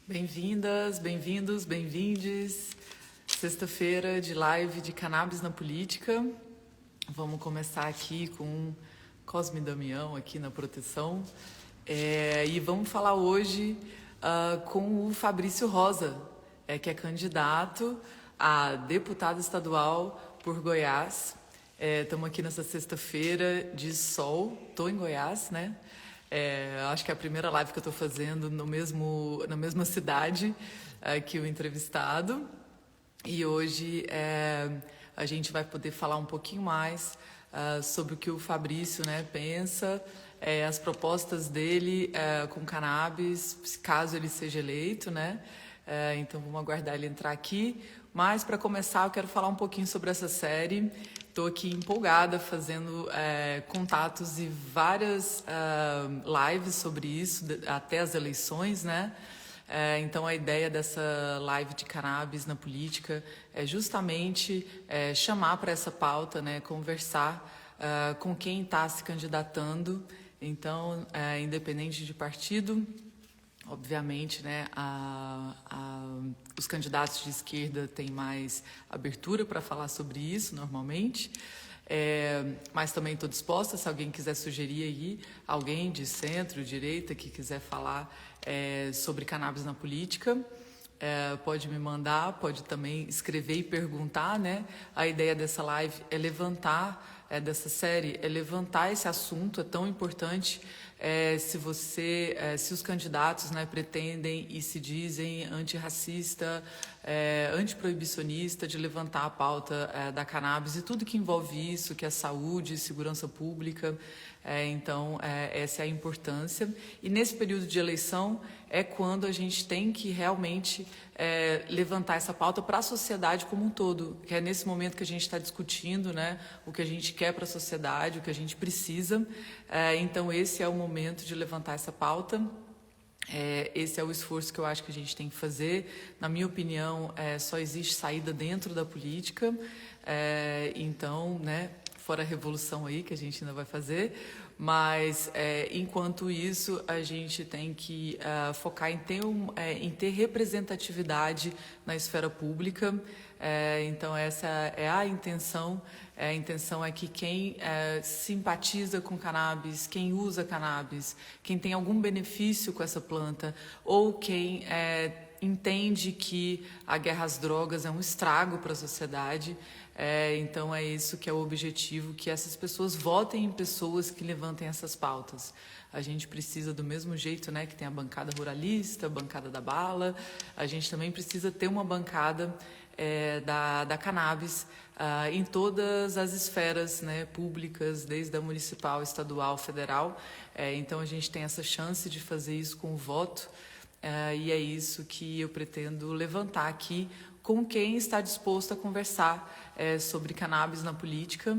Bem-vindas, bem-vindos, bem-vindes. Sexta-feira de live de Cannabis na Política. Vamos começar aqui com Cosme Damião aqui na proteção. E vamos falar hoje com o Fabrício Rosa, que é candidato a deputado estadual por Goiás. Estamos aqui nessa sexta-feira de sol. Estou em Goiás, né? Acho que é a primeira live que eu estou fazendo na mesma cidade que o entrevistado. E hoje a gente vai poder falar um pouquinho mais sobre o que o Fabrício, né, pensa, as propostas dele com cannabis, caso ele seja eleito, né? Então vamos aguardar ele entrar aqui. Mas para começar eu quero falar um pouquinho sobre essa série. Estou aqui empolgada fazendo contatos e várias lives sobre isso, até as eleições, né? Então a ideia dessa live de cannabis na política é justamente chamar para essa pauta, né? Conversar com quem está se candidatando. Então, independente de partido, obviamente, né, os candidatos de esquerda têm mais abertura para falar sobre isso, normalmente, mas também estou disposta, se alguém quiser sugerir aí, alguém de centro, direita, que quiser falar sobre cannabis na política, pode me mandar, pode também escrever e perguntar, né? A ideia dessa live é levantar, dessa série, é levantar esse assunto, é tão importante. Se os candidatos, né, pretendem e se dizem antirracista, antiproibicionista, de levantar a pauta da cannabis e tudo que envolve isso, que é saúde, segurança pública. Então, essa é a importância. E nesse período de eleição é quando a gente tem que realmente levantar essa pauta para a sociedade como um todo, que é nesse momento que a gente está discutindo, né, o que a gente quer para a sociedade, o que a gente precisa. Então, esse é o momento de levantar essa pauta. Esse é o esforço que eu acho que a gente tem que fazer. Na minha opinião, só existe saída dentro da política. Então, né, fora a revolução aí que a gente ainda vai fazer, mas enquanto isso a gente tem que focar em ter representatividade na esfera pública. Então essa é a intenção. A intenção é que quem simpatiza com cannabis, quem usa cannabis, quem tem algum benefício com essa planta, ou quem entende que a guerra às drogas é um estrago para a sociedade. Então é isso que é o objetivo, que essas pessoas votem em pessoas que levantem essas pautas. A gente precisa, do mesmo jeito, né, que tem a bancada ruralista, a bancada da bala, a gente também precisa ter uma bancada da cannabis em todas as esferas, né, públicas, desde a municipal, estadual, federal. Então a gente tem essa chance de fazer isso com o voto. E é isso que eu pretendo levantar aqui com quem está disposto a conversar sobre cannabis na política.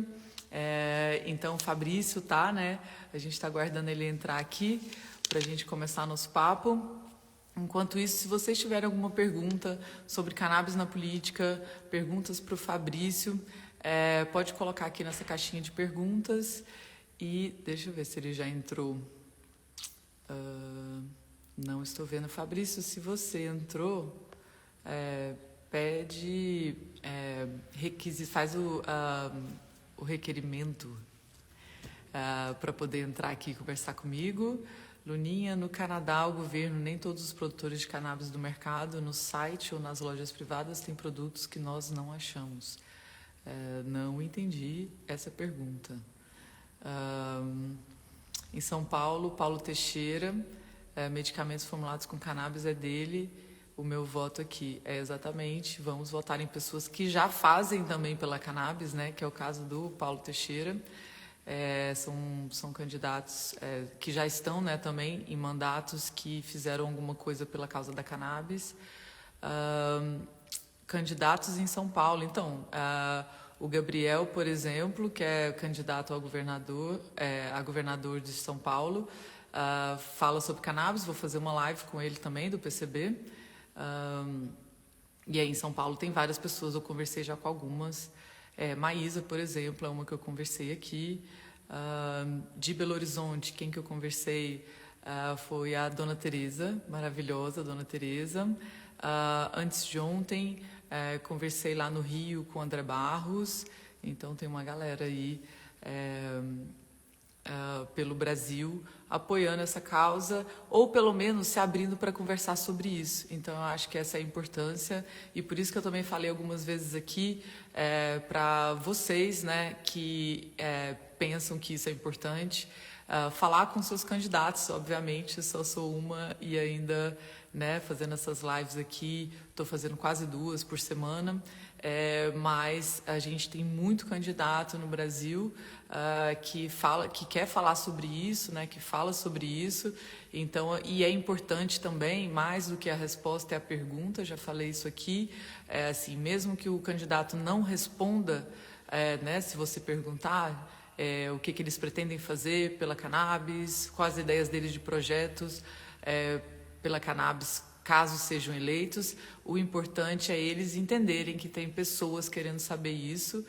Então, o Fabrício tá, né? A gente está aguardando ele entrar aqui para a gente começar nosso papo. Enquanto isso, se vocês tiverem alguma pergunta sobre cannabis na política, perguntas para o Fabrício, pode colocar aqui nessa caixinha de perguntas. E deixa eu ver se ele já entrou. Não estou vendo. Fabrício, se você entrou, pede, faz o requerimento para poder entrar aqui e conversar comigo. Luninha, no Canadá, o governo, nem todos os produtores de cannabis do mercado, no site ou nas lojas privadas, têm produtos que nós não achamos. Não entendi essa pergunta. Em São Paulo, Paulo Teixeira, medicamentos formulados com cannabis é dele. O meu voto aqui é exatamente, vamos votar em pessoas que já fazem também pela cannabis, né, que é o caso do Paulo Teixeira. São candidatos que já estão, né, também em mandatos que fizeram alguma coisa pela causa da cannabis. Candidatos em São Paulo, então, o Gabriel, por exemplo, que é candidato a governador de São Paulo, fala sobre cannabis. Vou fazer uma live com ele também, do PCB. E aí em São Paulo tem várias pessoas, eu conversei já com algumas. Maísa, por exemplo, é uma que eu conversei aqui. De Belo Horizonte, quem que eu conversei? foi a Dona Teresa, maravilhosa Dona Teresa. Antes de ontem, conversei lá no Rio com o André Barros, então tem uma galera aí pelo Brasil apoiando essa causa, ou pelo menos se abrindo para conversar sobre isso. Então eu acho que essa é a importância, e por isso que eu também falei algumas vezes aqui para vocês, né, que pensam que isso é importante, falar com seus candidatos. Obviamente, só sou uma e ainda, né, fazendo essas lives aqui, estou fazendo quase 2 por semana, mas a gente tem muito candidato no Brasil que quer falar sobre isso, né, que fala sobre isso. Então, e é importante também, mais do que a resposta é a pergunta, já falei isso aqui, assim, mesmo que o candidato não responda, né, se você perguntar o que eles pretendem fazer pela cannabis, quais as ideias deles de projetos pela cannabis, caso sejam eleitos, o importante é eles entenderem que tem pessoas querendo saber isso.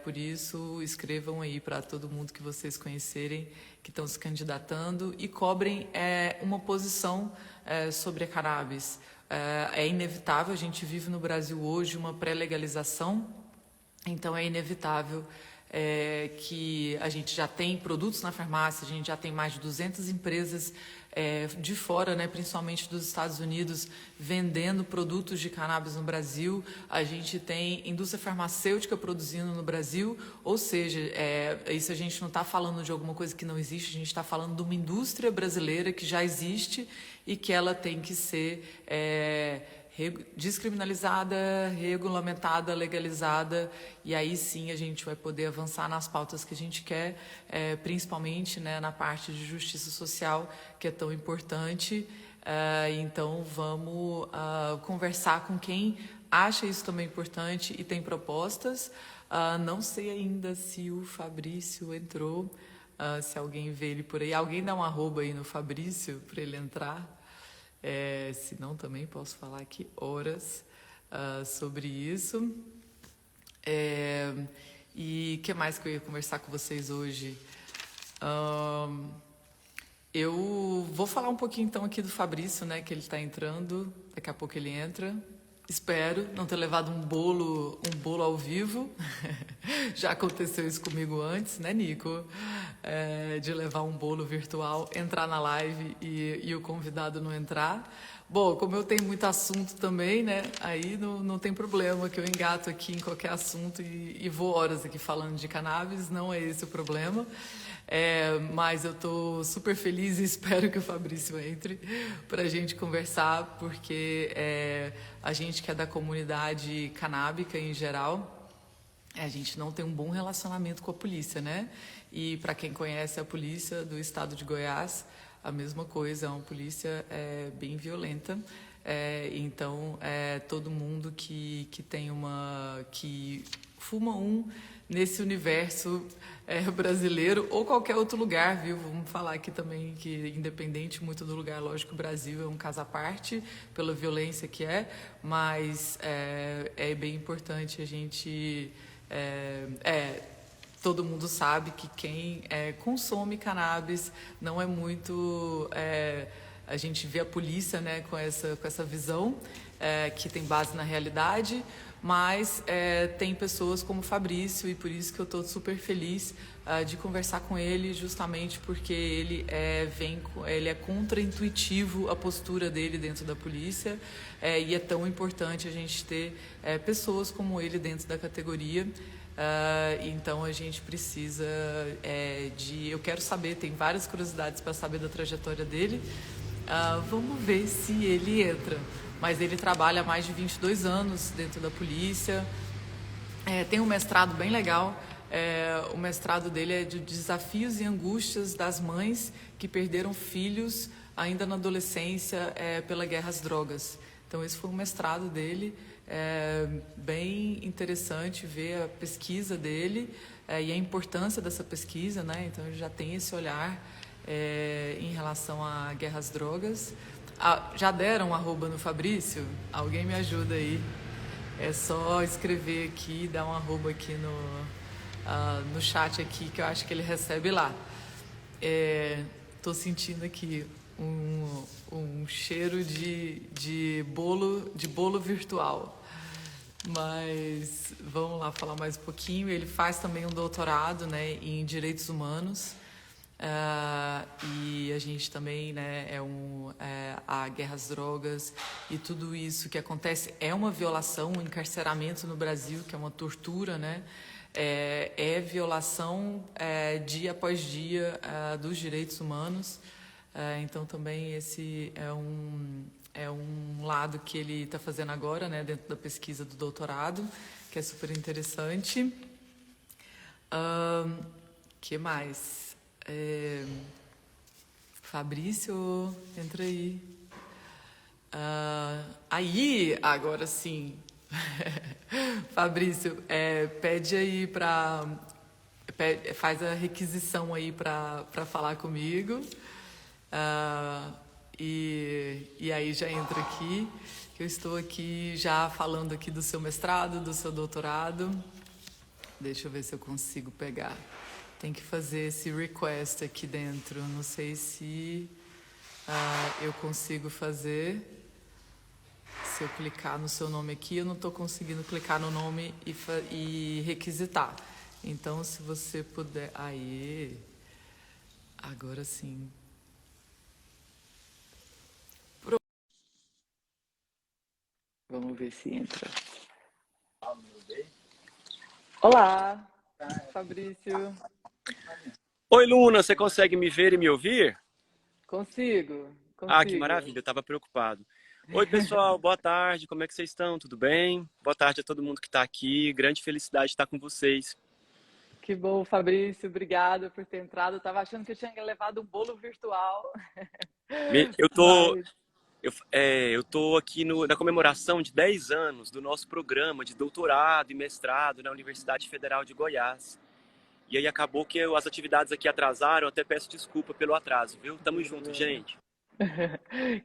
Por isso, escrevam aí para todo mundo que vocês conhecerem, que estão se candidatando, e cobrem uma posição sobre a cannabis. É inevitável, a gente vive no Brasil hoje uma pré-legalização, então é inevitável que a gente já tem produtos na farmácia, a gente já tem mais de 200 empresas de fora, né, principalmente dos Estados Unidos, vendendo produtos de cannabis no Brasil. A gente tem indústria farmacêutica produzindo no Brasil, ou seja, isso a gente não está falando de alguma coisa que não existe, a gente está falando de uma indústria brasileira que já existe e que ela tem que ser descriminalizada, regulamentada, legalizada, e aí sim a gente vai poder avançar nas pautas que a gente quer, principalmente, né, na parte de justiça social, que é tão importante. Então vamos conversar com quem acha isso também importante e tem propostas. Não sei ainda se o Fabrício entrou, se alguém vê ele por aí. Alguém dá um arroba aí no Fabrício para ele entrar. Se não, também posso falar aqui horas sobre isso. E o que mais que eu ia conversar com vocês hoje? Eu vou falar um pouquinho então aqui do Fabrício, né, que ele está entrando, daqui a pouco ele entra. Espero não ter levado um bolo ao vivo. Já aconteceu isso comigo antes, né, Nico? De levar um bolo virtual, entrar na live e o convidado não entrar. Bom, como eu tenho muito assunto também, né? Aí não tem problema que eu engato aqui em qualquer assunto e vou horas aqui falando de cannabis, não é esse o problema. Mas eu estou super feliz e espero que o Fabrício entre para a gente conversar, porque a gente que é da comunidade canábica em geral, a gente não tem um bom relacionamento com a polícia, né? E para quem conhece a polícia do estado de Goiás, a mesma coisa, é uma polícia bem violenta. Então, todo mundo que fuma nesse universo brasileiro ou qualquer outro lugar, viu? Vamos falar aqui também que, independente muito do lugar, lógico, o Brasil é um caso à parte pela violência que mas é bem importante a gente... todo mundo sabe que quem consome cannabis não é muito... a gente vê a polícia, né, com essa visão que tem base na realidade, mas tem pessoas como o Fabrício, e por isso que eu estou super feliz de conversar com ele, justamente porque ele é contra-intuitivo a postura dele dentro da polícia, e é tão importante a gente ter pessoas como ele dentro da categoria. Então a gente precisa eu quero saber, tem várias curiosidades para saber da trajetória dele. Vamos ver se ele entra. Mas ele trabalha há mais de 22 anos dentro da polícia, tem um mestrado bem legal. O mestrado dele é de desafios e angústias das mães que perderam filhos ainda na adolescência pela guerra às drogas. Então esse foi um mestrado dele. Bem interessante ver a pesquisa dele e a importância dessa pesquisa, né? Então ele já tem esse olhar em relação à guerra às drogas. Já deram um arroba no Fabrício? Alguém me ajuda aí. É só escrever aqui, dar um arroba aqui no chat aqui, que eu acho que ele recebe lá. tô sentindo aqui um cheiro de bolo virtual. Mas vamos lá falar mais um pouquinho. Ele faz também um doutorado, né, em direitos humanos. E a gente também, né, a guerra às drogas e tudo isso que acontece é uma violação, um encarceramento no Brasil, que é uma tortura, né? É violação dia após dia dos direitos humanos. Então também esse é um lado que ele está fazendo agora, né, dentro da pesquisa do doutorado, que é super interessante. Que mais? Fabrício, entra aí. Aí, agora sim. Fabrício, pede aí faz a requisição aí para falar comigo. E aí já entra aqui, que eu estou aqui já falando aqui do seu mestrado, do seu doutorado. Deixa eu ver se eu consigo pegar. Tem que fazer esse request aqui dentro. Não sei se eu consigo fazer. Se eu clicar no seu nome aqui, eu não estou conseguindo clicar no nome e requisitar. Então, se você puder... Aí, agora sim. Vamos ver se entra. Olá, Fabrício. Oi, Luna, você consegue me ver e me ouvir? Consigo. Ah, que maravilha, eu estava preocupado. Oi, pessoal, boa tarde, como é que vocês estão? Tudo bem? Boa tarde a todo mundo que está aqui, grande felicidade de estar com vocês. Que bom, Fabrício, obrigada por ter entrado. Eu estava achando que eu tinha levado um bolo virtual. Eu tô, eu tô aqui na comemoração de 10 anos do nosso programa de doutorado e mestrado na Universidade Federal de Goiás. E aí acabou que as atividades aqui atrasaram, até peço desculpa pelo atraso, viu? Tamo junto, gente.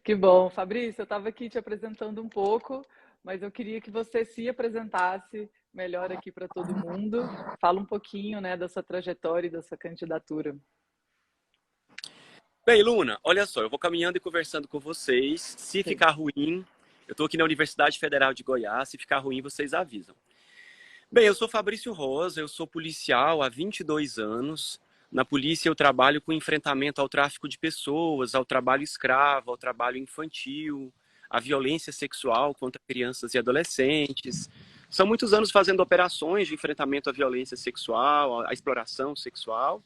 Que bom, Fabrício, eu estava aqui te apresentando um pouco, mas eu queria que você se apresentasse melhor aqui para todo mundo. Fala um pouquinho, né, da sua trajetória e da sua candidatura. Bem, Luna, olha só, eu vou caminhando e conversando com vocês. Se Sim. ficar ruim, eu estou aqui na Universidade Federal de Goiás, se ficar ruim, vocês avisam. Bem, eu sou Fabrício Rosa, eu sou policial há 22 anos. Na polícia eu trabalho com enfrentamento ao tráfico de pessoas, ao trabalho escravo, ao trabalho infantil, à violência sexual contra crianças e adolescentes. São muitos anos fazendo operações de enfrentamento à violência sexual, à exploração sexual.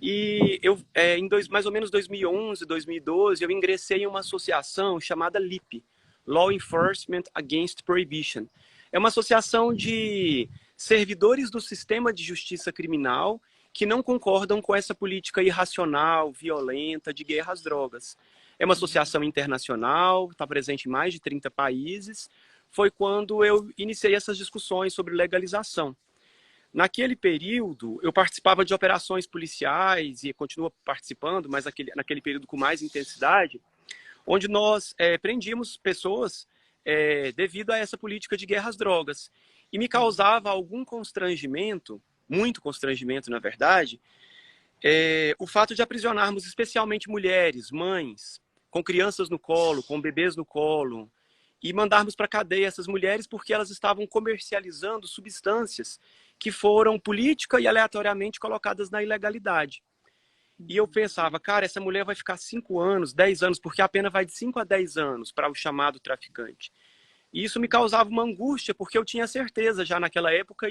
E eu, mais ou menos 2011, 2012, eu ingressei em uma associação chamada LEAP, Law Enforcement Against Prohibition. É uma associação de servidores do sistema de justiça criminal que não concordam com essa política irracional, violenta, de guerra às drogas. É uma associação internacional, está presente em mais de 30 países. Foi quando eu iniciei essas discussões sobre legalização. Naquele período, eu participava de operações policiais e continuo participando, mas naquele período com mais intensidade, onde nós prendíamos pessoas devido a essa política de guerra às drogas. E me causava algum constrangimento, muito constrangimento, na verdade, o fato de aprisionarmos especialmente mulheres, mães, com crianças no colo, com bebês no colo, e mandarmos para a cadeia essas mulheres porque elas estavam comercializando substâncias que foram política e aleatoriamente colocadas na ilegalidade. E eu pensava, cara, essa mulher vai ficar 5 anos, 10 anos, porque a pena vai de 5 a 10 anos para o chamado traficante. E isso me causava uma angústia, porque eu tinha certeza já naquela época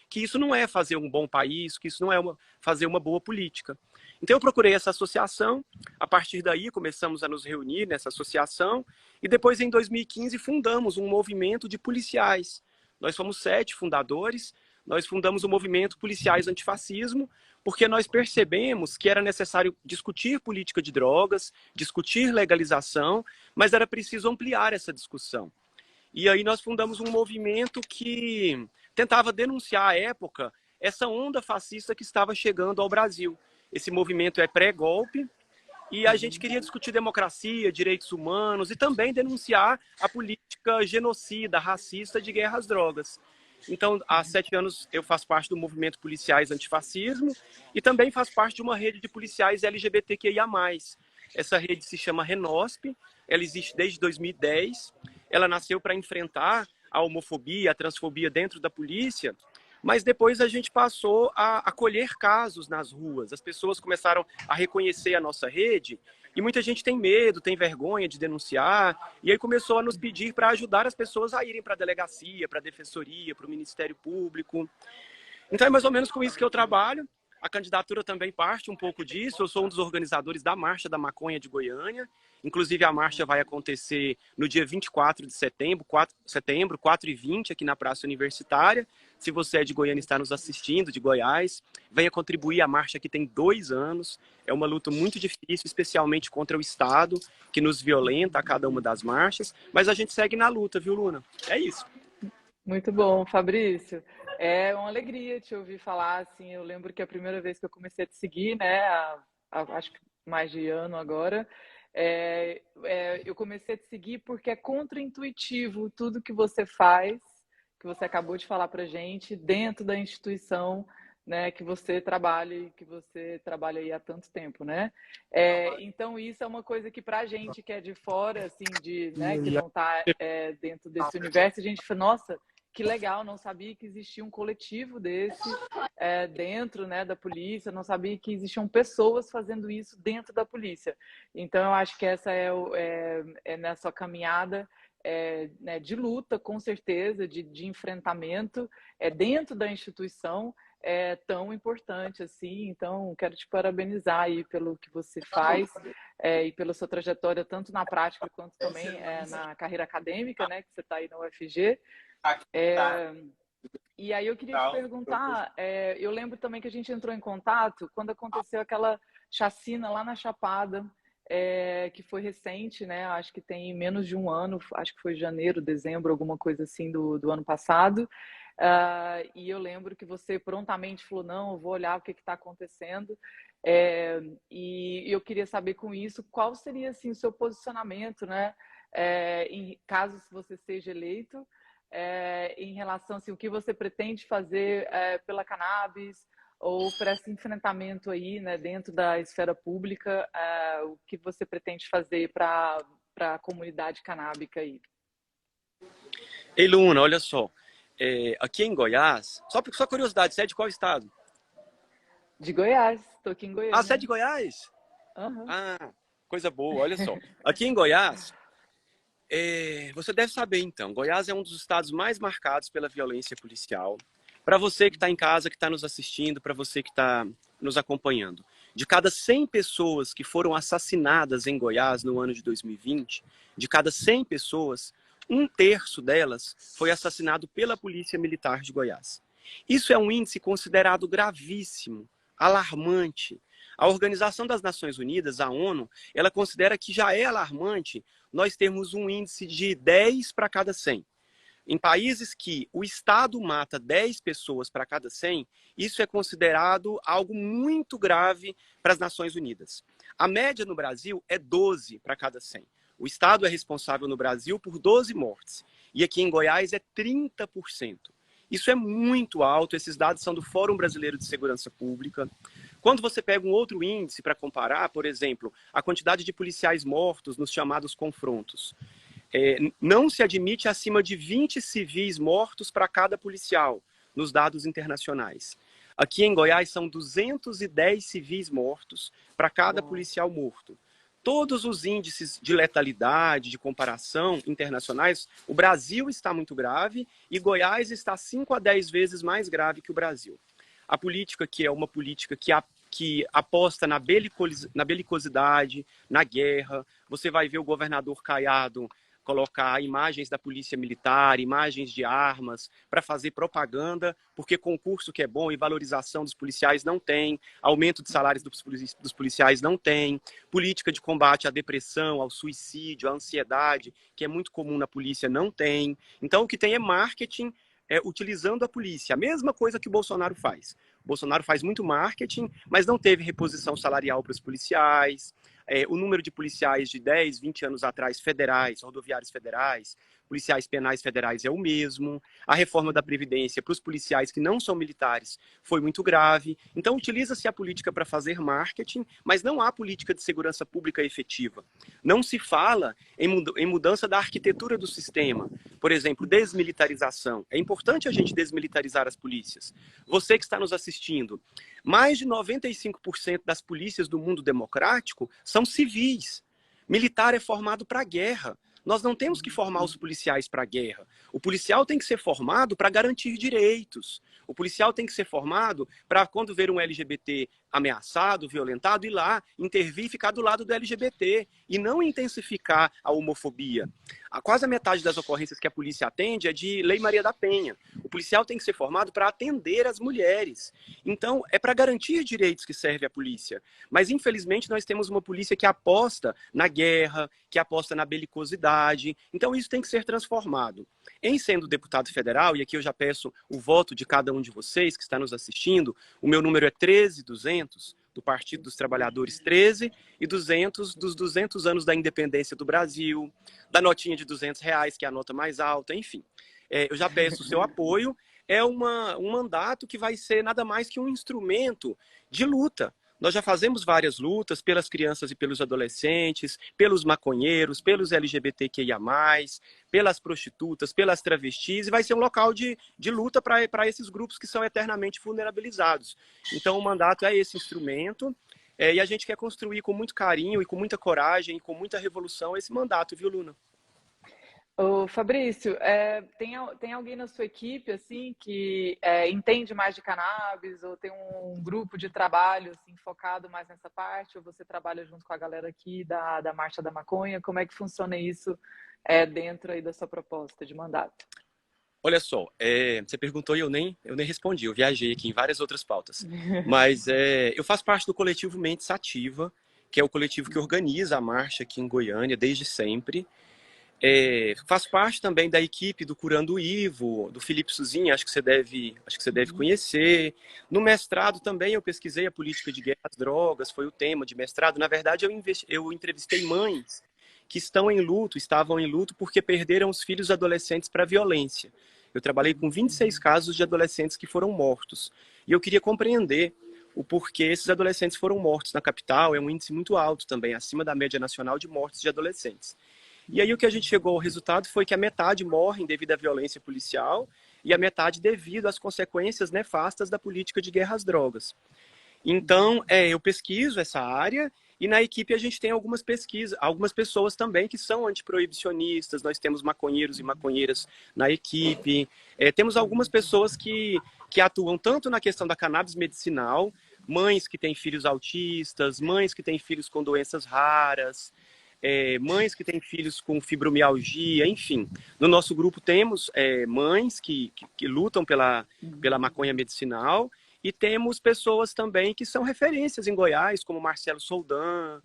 que isso não é fazer um bom país, que isso não é fazer uma boa política. Então eu procurei essa associação, a partir daí começamos a nos reunir nessa associação, e depois em 2015 fundamos um movimento de policiais. Nós fomos 7 fundadores, nós fundamos o movimento Policiais Antifascismo, porque nós percebemos que era necessário discutir política de drogas, discutir legalização, mas era preciso ampliar essa discussão. E aí nós fundamos um movimento que tentava denunciar à época essa onda fascista que estava chegando ao Brasil. Esse movimento é pré-golpe e a gente queria discutir democracia, direitos humanos e também denunciar a política genocida, racista de guerra às drogas. Então, há 7 anos eu faço parte do movimento Policiais Antifascismo e também faço parte de uma rede de policiais LGBTQIA+. Essa rede se chama Renosp, ela existe desde 2010, ela nasceu para enfrentar a homofobia, a transfobia dentro da polícia, mas depois a gente passou a acolher casos nas ruas. As pessoas começaram a reconhecer a nossa rede e muita gente tem medo, tem vergonha de denunciar, e aí começou a nos pedir para ajudar as pessoas a irem para a delegacia, para a defensoria, para o Ministério Público. Então é mais ou menos com isso que eu trabalho. A candidatura também parte um pouco disso. Eu sou um dos organizadores da Marcha da Maconha de Goiânia. Inclusive, a marcha vai acontecer no dia 24 de setembro, 4h20, aqui na Praça Universitária. Se você é de Goiânia e está nos assistindo, de Goiás, venha contribuir. A marcha que tem 2 anos. É uma luta muito difícil, especialmente contra o Estado, que nos violenta a cada uma das marchas. Mas a gente segue na luta, viu, Luna? É isso. Muito bom, Fabrício. É uma alegria te ouvir falar, assim, eu lembro que a primeira vez que eu comecei a te seguir, né, acho que mais de ano agora, eu comecei a te seguir porque é contraintuitivo tudo que você faz, que você acabou de falar pra gente, dentro da instituição, né, que você trabalha e que você trabalha aí há tanto tempo, né? Então isso é uma coisa que pra gente que é de fora, assim, né, que não tá dentro desse universo, a gente fala, nossa, que legal, não sabia que existia um coletivo desse dentro, né, da polícia, não sabia que existiam pessoas fazendo isso dentro da polícia. Então, eu acho que essa é na sua caminhada né, de luta, com certeza, de enfrentamento dentro da instituição, é tão importante assim. Então, quero te parabenizar aí pelo que você faz e pela sua trajetória, tanto na prática quanto também na carreira acadêmica, né, que você está aí na UFG. E aí eu queria te perguntar, eu lembro também que a gente entrou em contato quando aconteceu aquela chacina lá na Chapada, que foi recente, né? Acho que tem menos de um ano, acho que foi janeiro, dezembro, alguma coisa assim do ano passado. E eu lembro que você prontamente falou, não, eu vou olhar o que está acontecendo. E eu queria saber com isso, qual seria assim, o seu posicionamento, né? Em caso você seja eleito, em relação assim, o que você pretende fazer pela cannabis ou para esse enfrentamento aí, né, dentro da esfera pública, o que você pretende fazer para a comunidade canábica aí? Ei, Luna, olha só. Aqui em Goiás, só curiosidade, você é de qual estado? De Goiás, estou aqui em Ah, você é Goiânia. de Goiás? Uhum. Ah, coisa boa, olha só. Aqui em Goiás, você deve saber então, Goiás é um dos estados mais marcados pela violência policial. Para você que está em casa, que está nos assistindo, para você que está nos acompanhando, de cada 100 pessoas que foram assassinadas em Goiás no ano de 2020, de cada 100 pessoas, 1/3 delas foi assassinado pela Polícia Militar de Goiás. Isso é um índice considerado gravíssimo, alarmante. A Organização das Nações Unidas, a ONU, ela considera que já é alarmante nós temos um índice de 10 para cada 100. Em países que o Estado mata 10 pessoas para cada 100, isso é considerado algo muito grave para as Nações Unidas. A média no Brasil é 12 para cada 100. O Estado é responsável no Brasil por 12 mortes. E aqui em Goiás é 30%. Isso é muito alto, esses dados são do Fórum Brasileiro de Segurança Pública. Quando você pega um outro índice para comparar, por exemplo, a quantidade de policiais mortos nos chamados confrontos, não se admite acima de 20 civis mortos para cada policial, nos dados internacionais. Aqui em Goiás são 210 civis mortos para cada policial morto. Todos os índices de letalidade, de comparação internacionais, o Brasil está muito grave e Goiás está 5 a 10 vezes mais grave que o Brasil. A política, que é uma política que aposta na belicosidade, na guerra. Você vai ver o governador Caiado colocar imagens da polícia militar, imagens de armas, para fazer propaganda, porque concurso que é bom e valorização dos policiais não tem, aumento de salários dos policiais não tem, política de combate à depressão, ao suicídio, à ansiedade, que é muito comum na polícia, não tem. Então, o que tem é marketing utilizando a polícia, a mesma coisa que o Bolsonaro faz. O Bolsonaro faz muito marketing, mas não teve reposição salarial para os policiais. O número de policiais de 10, 20 anos atrás, federais, rodoviários federais, policiais penais federais é o mesmo, a reforma da Previdência para os policiais que não são militares foi muito grave. Então, utiliza-se a política para fazer marketing, mas não há política de segurança pública efetiva. Não se fala em mudança da arquitetura do sistema. Por exemplo, desmilitarização. É importante a gente desmilitarizar as polícias. Você que está nos assistindo, mais de 95% das polícias do mundo democrático são civis. Militar é formado para a guerra. Nós não temos que formar os policiais para a guerra. O policial tem que ser formado para garantir direitos. O policial tem que ser formado para, quando ver um LGBT ameaçado, violentado, ir lá, intervir e ficar do lado do LGBT. E não intensificar a homofobia. Quase a metade das ocorrências que a polícia atende é de Lei Maria da Penha. O policial tem que ser formado para atender as mulheres. Então, é para garantir direitos que serve a polícia. Mas, infelizmente, nós temos uma polícia que aposta na guerra, que aposta na belicosidade. Então, isso tem que ser transformado. Em sendo deputado federal, e aqui eu já peço o voto de cada um de vocês que está nos assistindo, o meu número é 13200, do Partido dos Trabalhadores 13, e 200 dos 200 anos da independência do Brasil, da notinha de R$ 200, que é a nota mais alta, enfim. Eu já peço o seu apoio. É um mandato que vai ser nada mais que um instrumento de luta. Nós já fazemos várias lutas pelas crianças e pelos adolescentes, pelos maconheiros, pelos LGBTQIA+, pelas prostitutas, pelas travestis, e vai ser um local de luta para esses grupos que são eternamente vulnerabilizados. Então, o mandato é esse instrumento, e a gente quer construir com muito carinho e com muita coragem e com muita revolução esse mandato, viu, Luna? Ô, Fabrício, tem alguém na sua equipe assim que entende mais de cannabis, ou tem um grupo de trabalho assim, focado mais nessa parte, ou você trabalha junto com a galera aqui da Marcha da Maconha? Como é que funciona isso dentro aí da sua proposta de mandato? Olha só, você perguntou e eu nem respondi, eu viajei aqui em várias outras pautas. Mas eu faço parte do coletivo Mentes Ativa, que é o coletivo que organiza a marcha aqui em Goiânia desde sempre. Faço parte também da equipe do Curando o Ivo, do Felipe Suzin, acho que você deve conhecer. No mestrado também eu pesquisei a política de guerra às drogas, foi o tema de mestrado. Na verdade, eu entrevistei mães que estavam em luto porque perderam os filhos adolescentes para a violência. Eu trabalhei com 26 casos de adolescentes que foram mortos. E eu queria compreender o porquê esses adolescentes foram mortos na capital. É um índice muito alto também, acima da média nacional de mortes de adolescentes. E aí o que a gente chegou ao resultado foi que a metade morrem devido à violência policial e a metade devido às consequências nefastas da política de guerra às drogas. Então, eu pesquiso essa área e na equipe a gente tem algumas pessoas também que são antiproibicionistas, nós temos maconheiros e maconheiras na equipe, temos algumas pessoas que atuam tanto na questão da cannabis medicinal, mães que têm filhos autistas, mães que têm filhos com doenças raras, mães que têm filhos com fibromialgia, enfim. No nosso grupo temos mães que lutam pela maconha medicinal e temos pessoas também que são referências em Goiás, como Marcelo Soldan,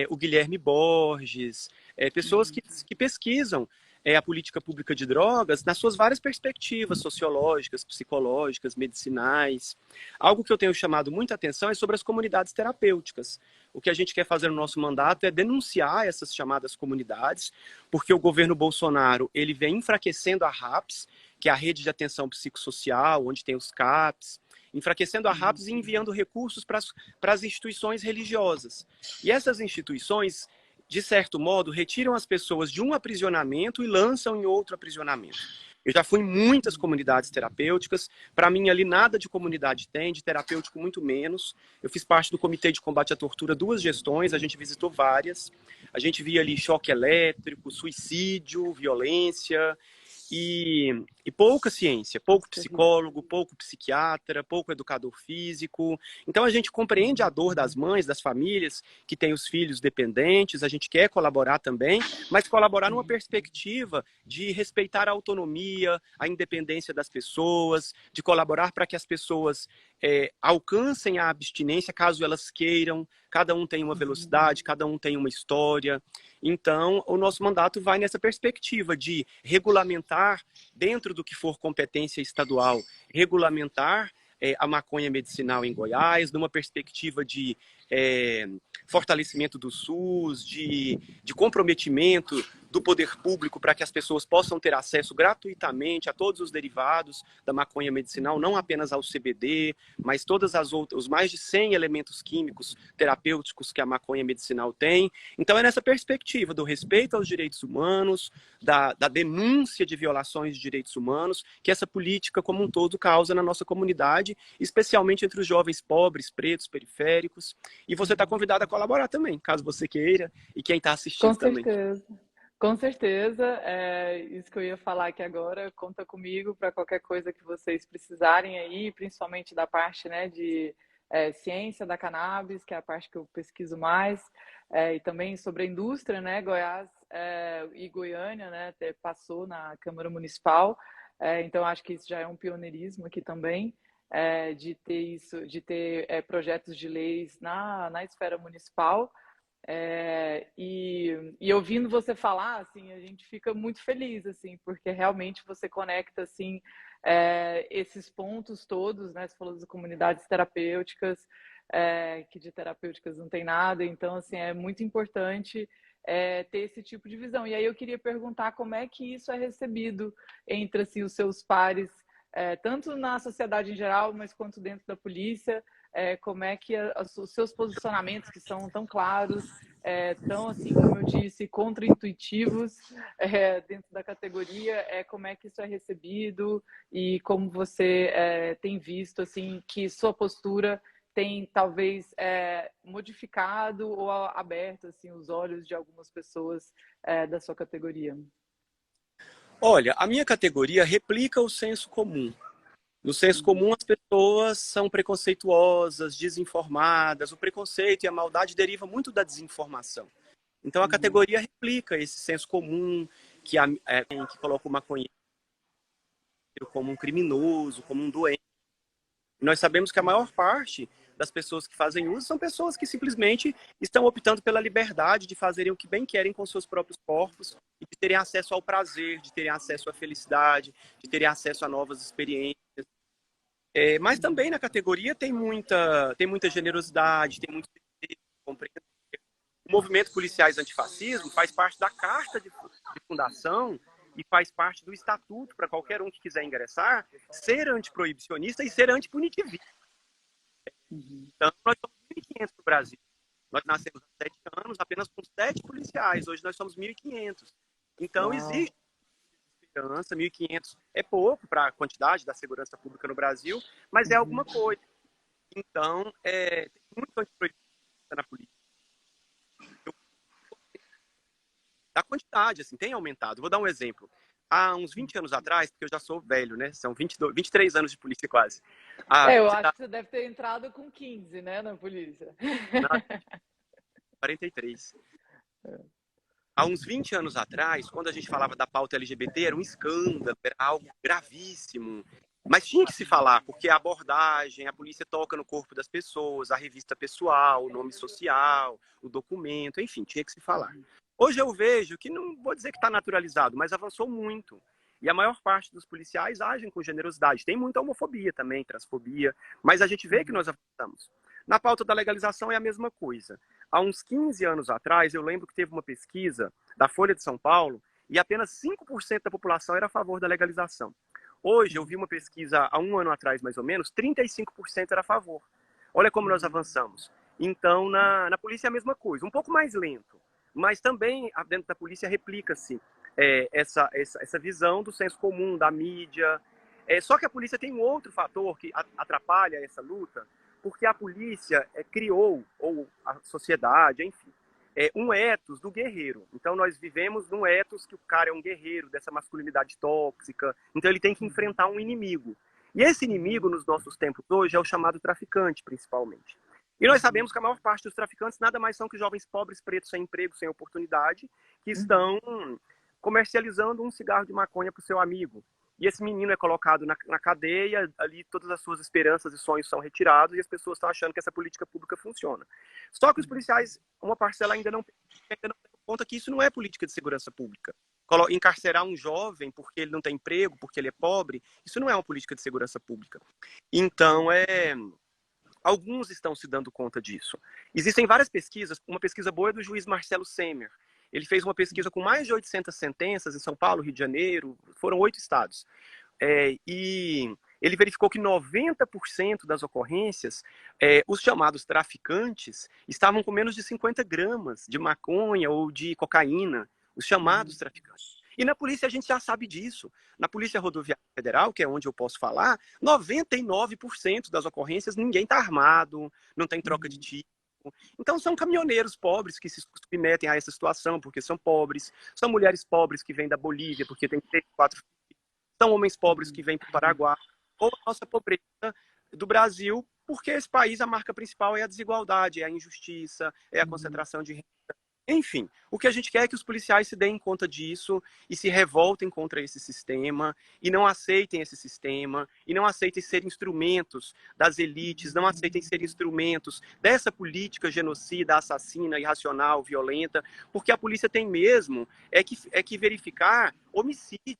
o Guilherme Borges, pessoas que pesquisam a política pública de drogas nas suas várias perspectivas sociológicas, psicológicas, medicinais. Algo que eu tenho chamado muita atenção é sobre as comunidades terapêuticas. O que a gente quer fazer no nosso mandato é denunciar essas chamadas comunidades, porque o governo Bolsonaro ele vem enfraquecendo a RAPS, que é a rede de atenção psicossocial, onde tem os CAPs, enfraquecendo a RAPS e enviando recursos para as instituições religiosas. E essas instituições, de certo modo, retiram as pessoas de um aprisionamento e lançam em outro aprisionamento. Eu já fui em muitas comunidades terapêuticas, para mim ali nada de comunidade tem, de terapêutico muito menos. Eu fiz parte do Comitê de Combate à Tortura 2 gestões, a gente visitou várias. A gente via ali choque elétrico, suicídio, violência e pouca ciência, pouco psicólogo, pouco psiquiatra, pouco educador físico. Então a gente compreende a dor das mães, das famílias que têm os filhos dependentes, a gente quer colaborar também, mas colaborar numa perspectiva de respeitar a autonomia, a independência das pessoas, de colaborar para que as pessoas alcancem a abstinência caso elas queiram. Cada um tem uma velocidade, cada um tem uma história. Então, o nosso mandato vai nessa perspectiva de regulamentar, dentro do que for competência estadual, regulamentar a maconha medicinal em Goiás, numa perspectiva de fortalecimento do SUS, de comprometimento do poder público para que as pessoas possam ter acesso gratuitamente a todos os derivados da maconha medicinal, não apenas ao CBD, mas todas as outras, os mais de 100 elementos químicos terapêuticos que a maconha medicinal tem. Então é nessa perspectiva do respeito aos direitos humanos, da denúncia de violações de direitos humanos, que essa política como um todo causa na nossa comunidade, especialmente entre os jovens pobres, pretos, periféricos. E você está convidado a colaborar também, caso você queira, e quem está Com assistindo também. certeza. Com certeza, é isso que eu ia falar aqui agora. Conta comigo para qualquer coisa que vocês precisarem aí, principalmente da parte, né, de ciência da cannabis, que é a parte que eu pesquiso mais, e também sobre a indústria, né? Goiás e Goiânia, né, passou na Câmara Municipal, então acho que isso já é um pioneirismo aqui também, de ter isso, de ter projetos de leis na esfera municipal. E ouvindo você falar, assim, a gente fica muito feliz, assim, porque realmente você conecta, assim, esses pontos todos, né? Você falou das comunidades terapêuticas, que de terapêuticas não tem nada, então, assim, é muito importante ter esse tipo de visão. E aí eu queria perguntar como é que isso é recebido entre, assim, os seus pares, tanto na sociedade em geral, mas quanto dentro da polícia, como é que os seus posicionamentos, que são tão claros, tão, assim, como eu disse, contra-intuitivos dentro da categoria, como é que isso é recebido e como você tem visto, assim, que sua postura tem, talvez, modificado ou aberto, assim, os olhos de algumas pessoas da sua categoria? Olha, a minha categoria replica o senso comum. No senso comum, as pessoas são preconceituosas, desinformadas. O preconceito e a maldade derivam muito da desinformação. Então, a categoria replica esse senso comum que coloca o maconheiro como um criminoso, como um doente. E nós sabemos que a maior parte das pessoas que fazem uso são pessoas que simplesmente estão optando pela liberdade de fazerem o que bem querem com seus próprios corpos e de terem acesso ao prazer, de terem acesso à felicidade, de terem acesso a novas experiências. Mas também na categoria tem muita generosidade, tem muito compreensão. O movimento Policiais Antifascismo faz parte da carta de fundação e faz parte do estatuto para qualquer um que quiser ingressar ser antiproibicionista e ser antipunitivista. Então, nós somos 1.500 no Brasil. Nós nascemos há 7 anos apenas com 7 policiais. Hoje nós somos 1.500. Então, existe segurança. 1.500 é pouco para a quantidade da segurança pública no Brasil, mas é alguma coisa. Então, tem muito antiproibista na polícia. A quantidade, assim, tem aumentado. Vou dar um exemplo. Há uns 20 anos atrás, porque eu já sou velho, né? São 23 anos de polícia quase. Eu acho que você deve ter entrado com 15, né, na polícia. 43. Há uns 20 anos atrás, quando a gente falava da pauta LGBT, era um escândalo, era algo gravíssimo. Mas tinha que se falar, porque a abordagem, a polícia toca no corpo das pessoas, a revista pessoal, o nome social, o documento, enfim, tinha que se falar. Hoje eu vejo que, não vou dizer que está naturalizado, mas avançou muito. E a maior parte dos policiais agem com generosidade. Tem muita homofobia também, transfobia, mas a gente vê que nós avançamos. Na pauta da legalização é a mesma coisa. Há uns 15 anos atrás, eu lembro que teve uma pesquisa da Folha de São Paulo e apenas 5% da população era a favor da legalização. Hoje, eu vi uma pesquisa há um ano atrás, mais ou menos, 35% era a favor. Olha como nós avançamos. Então, na polícia é a mesma coisa, um pouco mais lento. Mas também, dentro da polícia, replica-se essa visão do senso comum, da mídia. Só que a polícia tem um outro fator que atrapalha essa luta, porque a polícia criou, ou a sociedade, enfim, um ethos do guerreiro. Então, nós vivemos num ethos que o cara é um guerreiro, dessa masculinidade tóxica. Então, ele tem que enfrentar um inimigo. E esse inimigo, nos nossos tempos hoje, é o chamado traficante, principalmente. E nós sabemos que a maior parte dos traficantes nada mais são que jovens pobres, pretos, sem emprego, sem oportunidade, que estão comercializando um cigarro de maconha para o seu amigo. E esse menino é colocado na cadeia, ali todas as suas esperanças e sonhos são retirados e as pessoas estão achando que essa política pública funciona. Só que os policiais, uma parcela ainda não tem conta que isso não é política de segurança pública. Encarcerar um jovem porque ele não tem emprego, porque ele é pobre, isso não é uma política de segurança pública. Então, alguns estão se dando conta disso. Existem várias pesquisas, uma pesquisa boa é do juiz Marcelo Semer. Ele fez uma pesquisa com mais de 800 sentenças em São Paulo, Rio de Janeiro, foram 8 estados. E ele verificou que 90% das ocorrências, os chamados traficantes estavam com menos de 50 gramas de maconha ou de cocaína, os chamados traficantes. E na polícia a gente já sabe disso. Na Polícia Rodoviária Federal, que é onde eu posso falar, 99% das ocorrências ninguém está armado, não tem troca de tiro. Então são caminhoneiros pobres que se submetem a essa situação porque são pobres, são mulheres pobres que vêm da Bolívia porque tem 3, 4 filhos, são homens pobres que vêm para o Paraguai, ou a nossa pobreza do Brasil, porque esse país, a marca principal é a desigualdade, é a injustiça, é a concentração de renda. Enfim, o que a gente quer é que os policiais se deem conta disso e se revoltem contra esse sistema e não aceitem esse sistema e não aceitem ser instrumentos das elites, não aceitem ser instrumentos dessa política genocida, assassina, irracional, violenta, porque a polícia tem mesmo que verificar homicídios.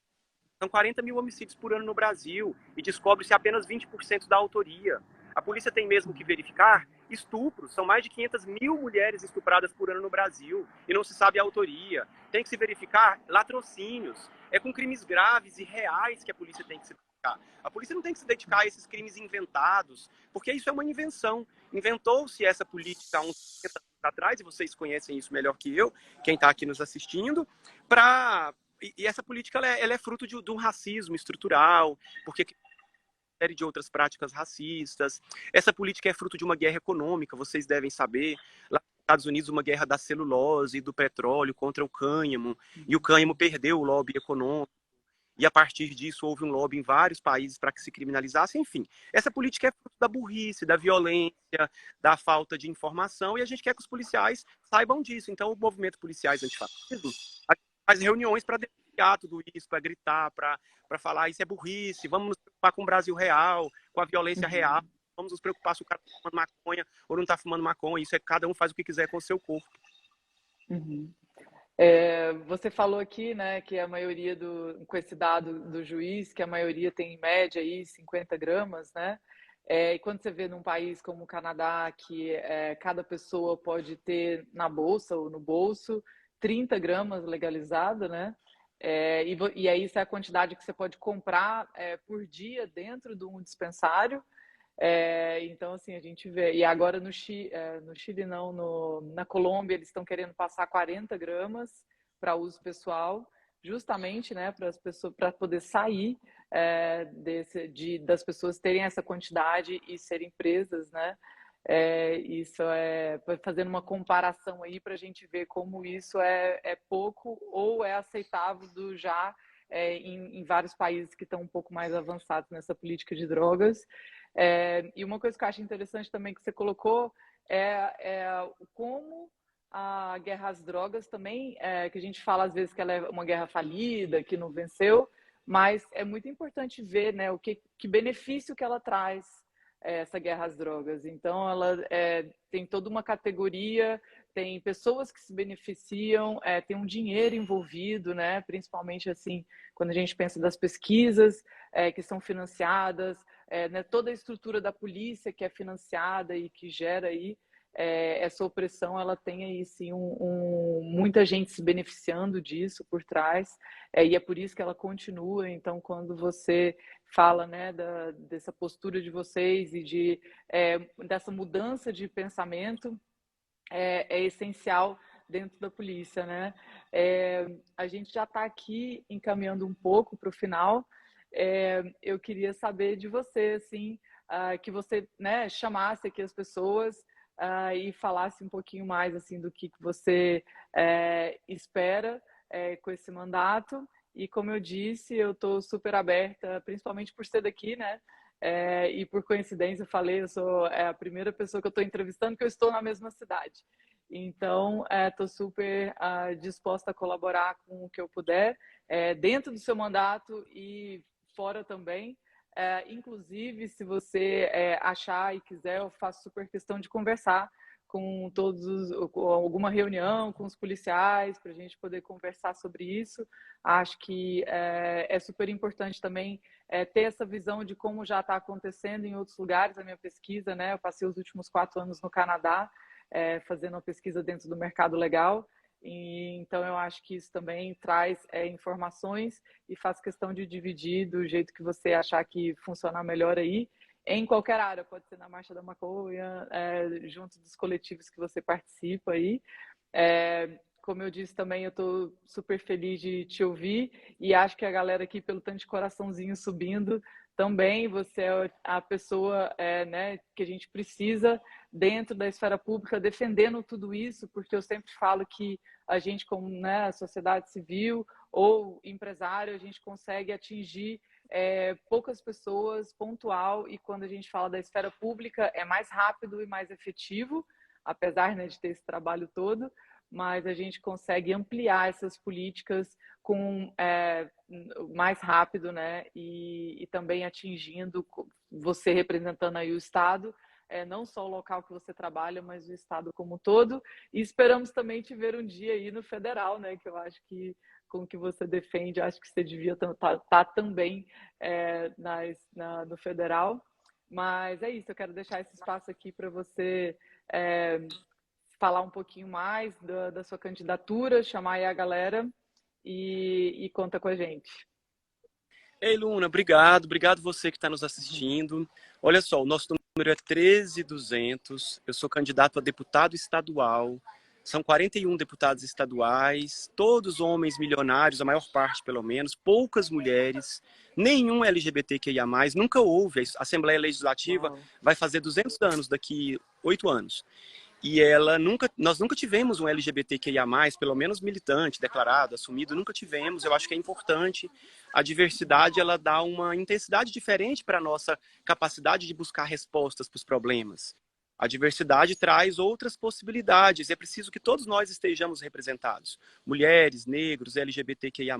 São 40 mil homicídios por ano no Brasil e descobre-se apenas 20% da autoria. A polícia tem mesmo que verificar estupros. São mais de 500 mil mulheres estupradas por ano no Brasil e não se sabe a autoria. Tem que se verificar latrocínios. É com crimes graves e reais que a polícia tem que se dedicar. A polícia não tem que se dedicar a esses crimes inventados, porque isso é uma invenção. Inventou-se essa política há uns 50 anos atrás, e vocês conhecem isso melhor que eu, quem está aqui nos assistindo, e essa política ela é fruto de um racismo estrutural, porque série de outras práticas racistas. Essa política é fruto de uma guerra econômica, vocês devem saber. Lá nos Estados Unidos, uma guerra da celulose e do petróleo contra o cânhamo, e o cânhamo perdeu o lobby econômico, e a partir disso houve um lobby em vários países para que se criminalizasse. Enfim, essa política é fruto da burrice, da violência, da falta de informação, e a gente quer que os policiais saibam disso. Então, o movimento Policiais Antifascismo faz reuniões para denunciar tudo isso, para gritar, para falar isso é burrice, vamos nos preocupar com o Brasil real, com a violência real, vamos nos preocupar se o cara está fumando maconha ou não está fumando maconha, isso é cada um faz o que quiser com o seu corpo. Você falou aqui, né, que a maioria com esse dado do juiz, que a maioria tem em média aí 50 gramas, né? E quando você vê num país como o Canadá, que cada pessoa pode ter na bolsa ou no bolso 30 gramas legalizada, né? E aí isso é a quantidade que você pode comprar por dia dentro de um dispensário. Então, assim, a gente vê. E agora no Chile não, na Colômbia, eles estão querendo passar 40 gramas para uso pessoal, justamente, né, para as pessoas, para poder sair das pessoas terem essa quantidade e serem presas, né? Isso fazendo uma comparação aí para a gente ver como isso é pouco ou é aceitável em vários países que estão um pouco mais avançados nessa política de drogas. E uma coisa que eu acho interessante também que você colocou é como a guerra às drogas também, que a gente fala às vezes que ela é uma guerra falida, que não venceu, mas é muito importante ver, né, que benefício que ela traz, essa guerra às drogas. Então, ela tem toda uma categoria, tem pessoas que se beneficiam, tem um dinheiro envolvido, né? Principalmente assim, quando a gente pensa das pesquisas que são financiadas, né? Toda a estrutura da polícia que é financiada e que gera aí essa opressão, ela tem aí sim muita gente se beneficiando disso por trás, e é por isso que ela continua. Então, quando você fala, né, dessa postura de vocês e dessa mudança de pensamento, é essencial dentro da polícia, né? A gente já está aqui encaminhando um pouco para o final. Eu queria saber de você, assim, que você, né, chamasse aqui as pessoas e falasse um pouquinho mais assim do que você espera com esse mandato. E como eu disse, eu estou super aberta, principalmente por ser daqui, né? E por coincidência, eu falei, eu sou a primeira pessoa que eu estou entrevistando que eu estou na mesma cidade. Então, estou super disposta a colaborar com o que eu puder, dentro do seu mandato e fora também. Inclusive, se você achar e quiser, eu faço super questão de conversar com alguma reunião com os policiais para a gente poder conversar sobre isso. Acho que é super importante também ter essa visão de como já está acontecendo em outros lugares. A minha pesquisa, né? Eu passei os últimos 4 anos no Canadá fazendo uma pesquisa dentro do mercado legal. E, então, eu acho que isso também traz informações e faz questão de dividir do jeito que você achar que funciona melhor aí, em qualquer área, pode ser na Marcha da Maconha, junto dos coletivos que você participa aí. Como eu disse também, eu estou super feliz de te ouvir e acho que a galera aqui, pelo tanto de coraçãozinho subindo, também você é a pessoa né, que a gente precisa dentro da esfera pública, defendendo tudo isso, porque eu sempre falo que a gente, como né, a sociedade civil ou empresário, a gente consegue atingir poucas pessoas, pontual, e quando a gente fala da esfera pública é mais rápido e mais efetivo, apesar né, de ter esse trabalho todo, mas a gente consegue ampliar essas políticas com mais rápido, né? E também atingindo você representando aí o Estado, não só o local que você trabalha, mas o Estado como um todo. E esperamos também te ver um dia aí no federal, né? Que eu acho que com o que você defende, acho que você devia estar também no federal. Mas é isso, eu quero deixar esse espaço aqui para você falar um pouquinho mais da sua candidatura, chamar aí a galera e conta com a gente. Ei, Luna, obrigado. Obrigado você que está nos assistindo. Olha só, o nosso número é 13.200. Eu sou candidato a deputado estadual. São 41 deputados estaduais, todos homens milionários, a maior parte pelo menos, poucas mulheres, nenhum LGBTQIA+, nunca houve. A Assembleia Legislativa vai fazer 200 anos daqui 8 anos. E nós nunca tivemos um LGBTQIA+, pelo menos militante, declarado, assumido, nunca tivemos. Eu acho que é importante. A diversidade, ela dá uma intensidade diferente para a nossa capacidade de buscar respostas para os problemas. A diversidade traz outras possibilidades. É preciso que todos nós estejamos representados. Mulheres, negros, LGBTQIA+.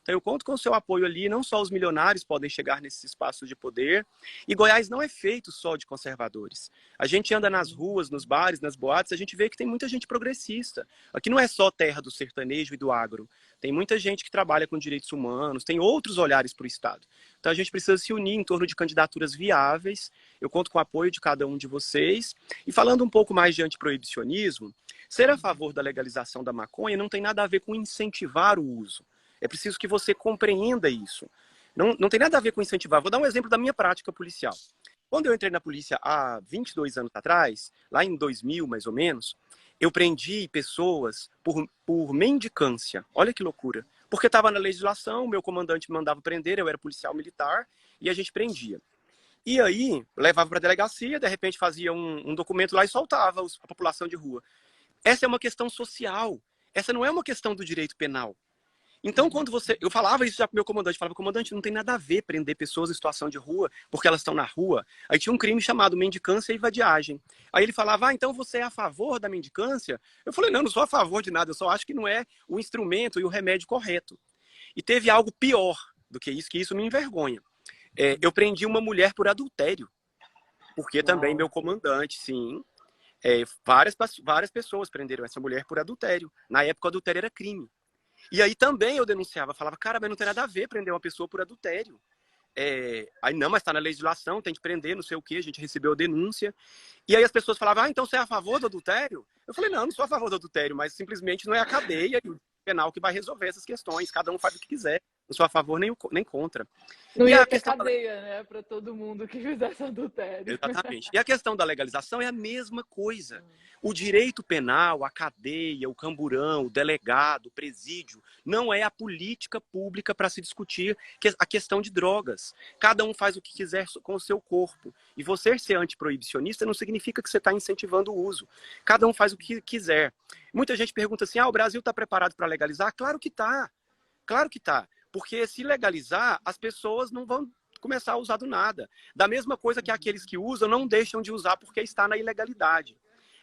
Então eu conto com o seu apoio ali. Não só os milionários podem chegar nesse espaço de poder. E Goiás não é feito só de conservadores. A gente anda nas ruas, nos bares, nas boates, a gente vê que tem muita gente progressista. Aqui não é só terra do sertanejo e do agro. Tem muita gente que trabalha com direitos humanos, tem outros olhares para o Estado. Então a gente precisa se unir em torno de candidaturas viáveis. Eu conto com o apoio de cada um de vocês. E falando um pouco mais de antiproibicionismo, ser a favor da legalização da maconha não tem nada a ver com incentivar o uso. É preciso que você compreenda isso. Não tem nada a ver com incentivar. Vou dar um exemplo da minha prática policial. Quando eu entrei na polícia há 22 anos atrás, lá em 2000 mais ou menos, eu prendi pessoas por mendicância. Olha que loucura. Porque estava na legislação, meu comandante me mandava prender, eu era policial militar, e a gente prendia. E aí, levava para a delegacia, de repente fazia um documento lá e soltava a população de rua. Essa é uma questão social. Essa não é uma questão do direito penal. Então, quando eu falava isso já pro meu comandante, falava, comandante, não tem nada a ver prender pessoas em situação de rua, porque elas estão na rua. Aí tinha um crime chamado mendicância e vadiagem. Aí ele falava, então você é a favor da mendicância? Eu falei, não sou a favor de nada, eu só acho que não é o instrumento e o remédio correto. E teve algo pior do que isso me envergonha. Eu prendi uma mulher por adultério, porque também meu comandante, sim, várias pessoas prenderam essa mulher por adultério. Na época, o adultério era crime. E aí também eu denunciava, falava, cara, mas não tem nada a ver prender uma pessoa por adultério. Aí não, mas está na legislação, tem que prender, não sei o quê, a gente recebeu a denúncia. E aí as pessoas falavam, então você é a favor do adultério? Eu falei, não sou a favor do adultério, mas simplesmente não é a cadeia e o penal que vai resolver essas questões, cada um faz o que quiser. Não sou a favor nem contra. Não ia ter cadeia, né, para todo mundo que fizesse adultério. Exatamente. E a questão da legalização é a mesma coisa. O direito penal, a cadeia, o camburão, o delegado, o presídio, não é a política pública para se discutir a questão de drogas. Cada um faz o que quiser com o seu corpo. E você ser antiproibicionista não significa que você está incentivando o uso. Cada um faz o que quiser. Muita gente pergunta assim, o Brasil está preparado para legalizar? Claro que está. Claro que está. Porque se legalizar, as pessoas não vão começar a usar do nada. Da mesma coisa que aqueles que usam não deixam de usar porque está na ilegalidade.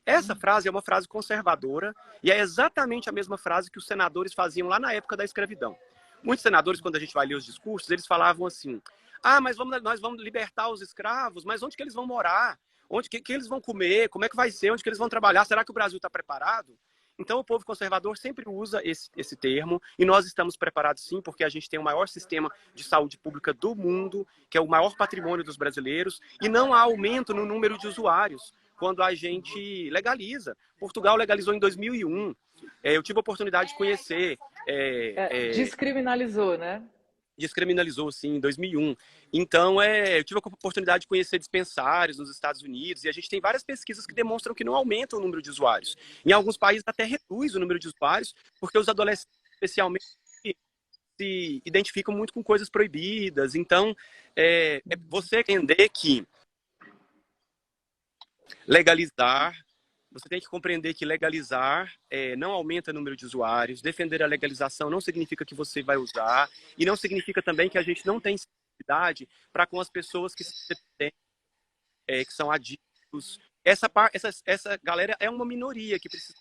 Essa frase é uma frase conservadora e é exatamente a mesma frase que os senadores faziam lá na época da escravidão. Muitos senadores, quando a gente vai ler os discursos, eles falavam assim, mas nós vamos libertar os escravos, mas onde que eles vão morar? Onde que eles vão comer? Como é que vai ser? Onde que eles vão trabalhar? Será que o Brasil está preparado? Então, o povo conservador sempre usa esse termo, e nós estamos preparados sim, porque a gente tem o maior sistema de saúde pública do mundo, que é o maior patrimônio dos brasileiros, e não há aumento no número de usuários. quando a gente legaliza. Portugal legalizou em 2001. Eu tive a oportunidade de conhecer... Descriminalizou, né? Descriminalizou, sim, em 2001. Então, eu tive a oportunidade de conhecer dispensários nos Estados Unidos, e a gente tem várias pesquisas que demonstram que não aumenta o número de usuários. Em alguns países até reduz o número de usuários, porque os adolescentes, especialmente, se identificam muito com coisas proibidas. Então, você entender que legalizar... Você tem que compreender que legalizar não aumenta o número de usuários, defender a legalização não significa que você vai usar, e não significa também que a gente não tem sensibilidade para com as pessoas que que são adictos. Essa galera é uma minoria que precisa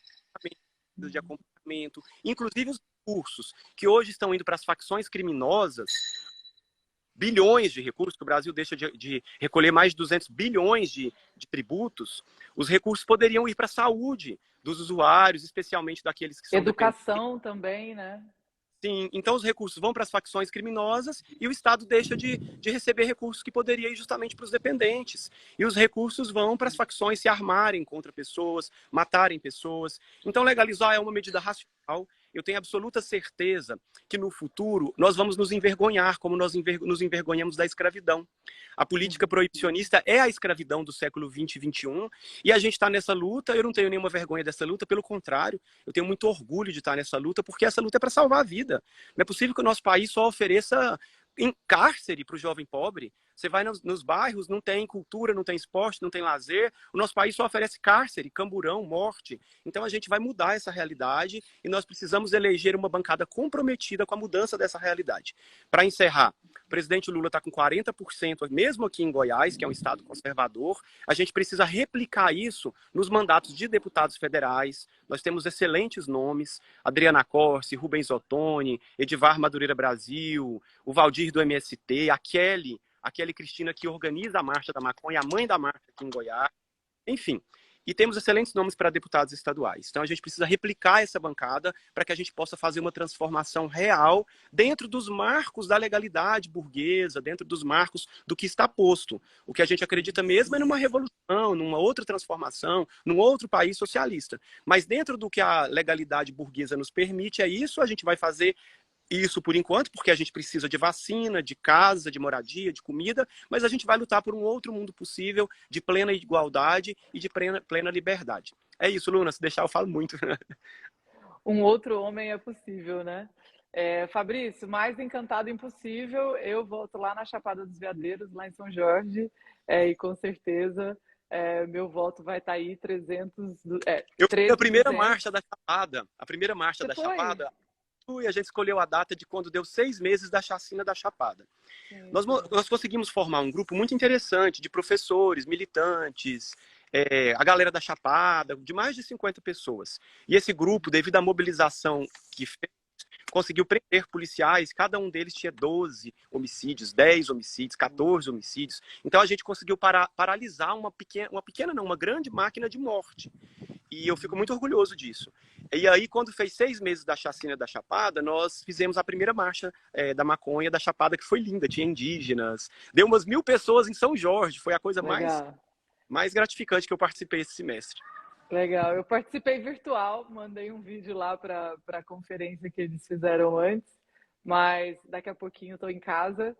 de acompanhamento, inclusive os recursos que hoje estão indo para as facções criminosas, bilhões de recursos, que o Brasil deixa de recolher mais de 200 bilhões de tributos, os recursos poderiam ir para a saúde dos usuários, especialmente daqueles que são educação também, né? Sim, então os recursos vão para as facções criminosas e o Estado deixa de receber recursos que poderia ir justamente para os dependentes. E os recursos vão para as facções se armarem contra pessoas, matarem pessoas. Então legalizar é uma medida racional. Eu tenho absoluta certeza que no futuro nós vamos nos envergonhar, como nós nos envergonhamos da escravidão. A política proibicionista é a escravidão do século XX e XXI, e a gente está nessa luta. Eu não tenho nenhuma vergonha dessa luta, pelo contrário, eu tenho muito orgulho de estar nessa luta, porque essa luta é para salvar a vida. Não é possível que o nosso país só ofereça cárcere para o jovem pobre. Você vai nos bairros, não tem cultura, não tem esporte, não tem lazer. O nosso país só oferece cárcere, camburão, morte. Então a gente vai mudar essa realidade e nós precisamos eleger uma bancada comprometida com a mudança dessa realidade. Para encerrar, o presidente Lula está com 40%, mesmo aqui em Goiás, que é um estado conservador. A gente precisa replicar isso nos mandatos de deputados federais. Nós temos excelentes nomes: Adriana Corse, Rubens Ottoni, Edivar Madureira Brasil, o Valdir do MST, a Kelly Cristina, que organiza a Marcha da Maconha, a mãe da marcha aqui em Goiás, enfim. E temos excelentes nomes para deputados estaduais. Então a gente precisa replicar essa bancada para que a gente possa fazer uma transformação real dentro dos marcos da legalidade burguesa, dentro dos marcos do que está posto. O que a gente acredita mesmo é numa revolução, numa outra transformação, num outro país socialista. Mas dentro do que a legalidade burguesa nos permite, a gente vai fazer isso por enquanto, porque a gente precisa de vacina, de casa, de moradia, de comida, mas a gente vai lutar por um outro mundo possível, de plena igualdade e de plena liberdade. É isso, Luna, se deixar eu falo muito. Um outro homem é possível, né? Fabrício, mais encantado impossível, eu volto lá na Chapada dos Veadeiros, lá em São Jorge, e com certeza meu voto vai estar aí 300... eu fui a primeira marcha da Chapada, Chapada, e a gente escolheu a data de quando deu 6 meses da chacina da Chapada. Nós conseguimos formar um grupo muito interessante de professores, militantes, a galera da Chapada, de mais de 50 pessoas. E esse grupo, devido à mobilização que fez, conseguiu prender policiais. Cada um deles tinha 12 homicídios, 10 homicídios, 14 homicídios. Então a gente conseguiu paralisar uma grande máquina de morte. E eu fico muito orgulhoso disso. E aí, quando fez 6 meses da chacina da Chapada, nós fizemos a primeira marcha da maconha da Chapada, que foi linda, tinha indígenas. Deu umas 1.000 pessoas em São Jorge, foi a coisa mais gratificante que eu participei esse semestre. Legal, eu participei virtual, mandei um vídeo lá para a conferência que eles fizeram antes, mas daqui a pouquinho estou em casa.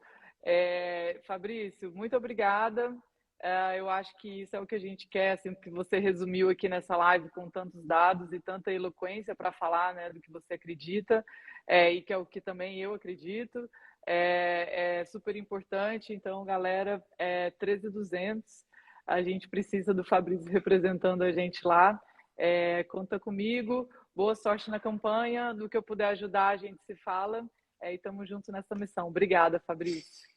Fabrício, muito obrigada. Eu acho que isso é o que a gente quer, assim, que você resumiu aqui nessa live com tantos dados e tanta eloquência para falar, né, do que você acredita, e que é o que também eu acredito. É super importante. Então, galera, 13.200, a gente precisa do Fabrício representando a gente lá. Conta comigo, boa sorte na campanha, do que eu puder ajudar a gente se fala, e estamos juntos nessa missão. Obrigada, Fabrício.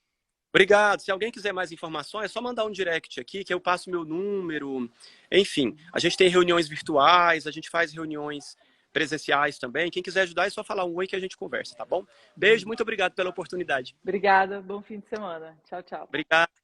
Obrigado. Se alguém quiser mais informações, é só mandar um direct aqui, que eu passo meu número. Enfim, a gente tem reuniões virtuais, a gente faz reuniões presenciais também. Quem quiser ajudar é só falar um oi que a gente conversa, tá bom? Beijo, muito obrigado pela oportunidade. Obrigada, bom fim de semana. Tchau, tchau. Obrigado.